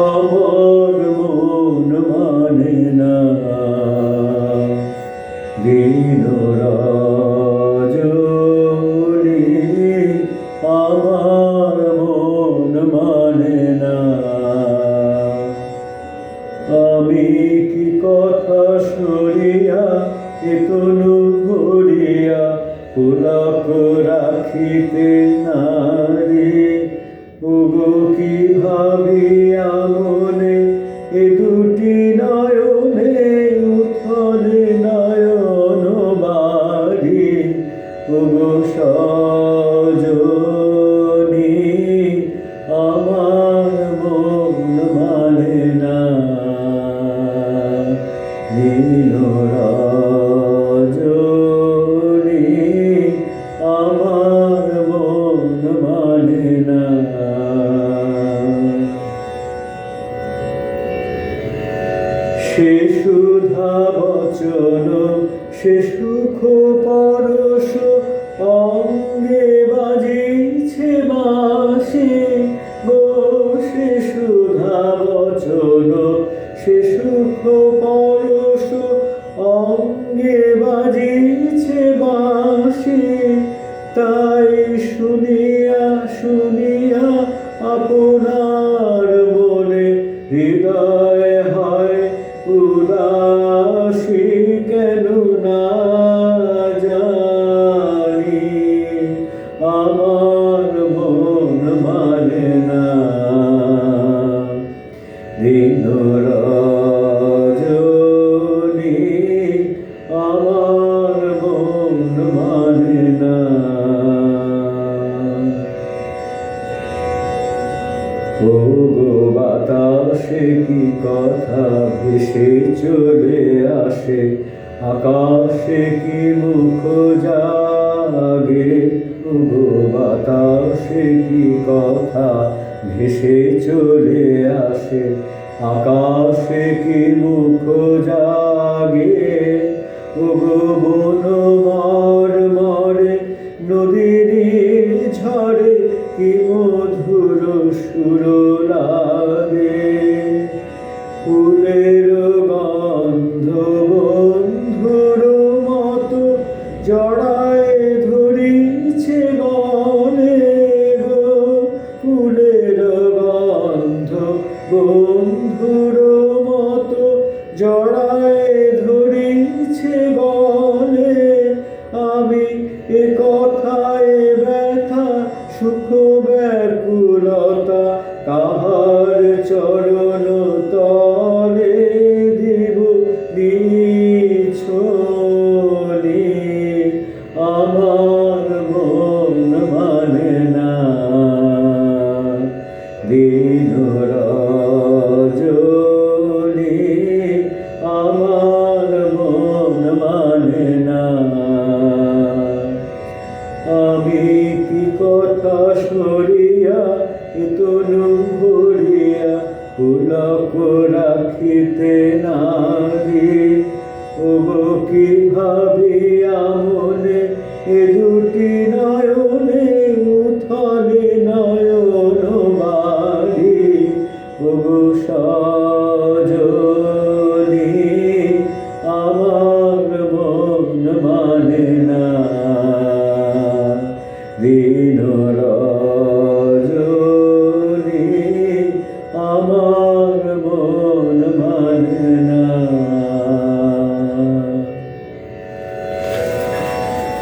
আমার মন মানে না দিন রজনী, আমার মন মানে না। আমি কি কথা সরিয়া এ তনু ভরিয়া পুলক রাখিতে নারী, ওগো কি ভাবিয়া মনে এ দুটি নয়নে উথলে নয়ন বাড়ি, ওগো সজনী আমার মন মানে না দিন রজনী, আমার মন মানে না। সে সুধা বচন সে সুখ পরশ অঙ্গে বাজিছে বাঁশি, গো সে সুধা বচন সে সুখ পরশ অঙ্গে বাজিছে বাঁশি, তাই শুনিয়া শুনিয়া আপনার মনে হৃদয় হয় উদাসী, কেন না জানি আমার মন মানে না দিন রজনী, আমার মন মানে না। ওগো বাতাসে কি কথা ভেসে চলে আসে, আকাশে কি মুখ জাগে, ওগো বাতাসে কি কথা ভেসে চলে আসে, আকাশে কি মুখ জাগে, ওগো বন মর্মরে নদীর ঝড়ে কি মধুর সুর লাগে, ফুলের গন্ধ বন্ধুর মতো জড়ায় ধরিছে গলে, গো ফুলের গন্ধ বন্ধুর মতো জড়ায় ধরিছে গলে, আমি এ কথায় ব্যথা সুখ ব্যাকুলতা কাহার চরণ তলে দিব নিছলে, আমার মন মানে না দিন রজনী, আমার মন মানে না। আমি কি কথা সরিয়া এ তনু ভরিয়া পুলক রাখিতে নারী, ওগো কি ভাবিয়া মনে এ দুটি নয়নে উথলে নয়ন বাড়ি, ওগো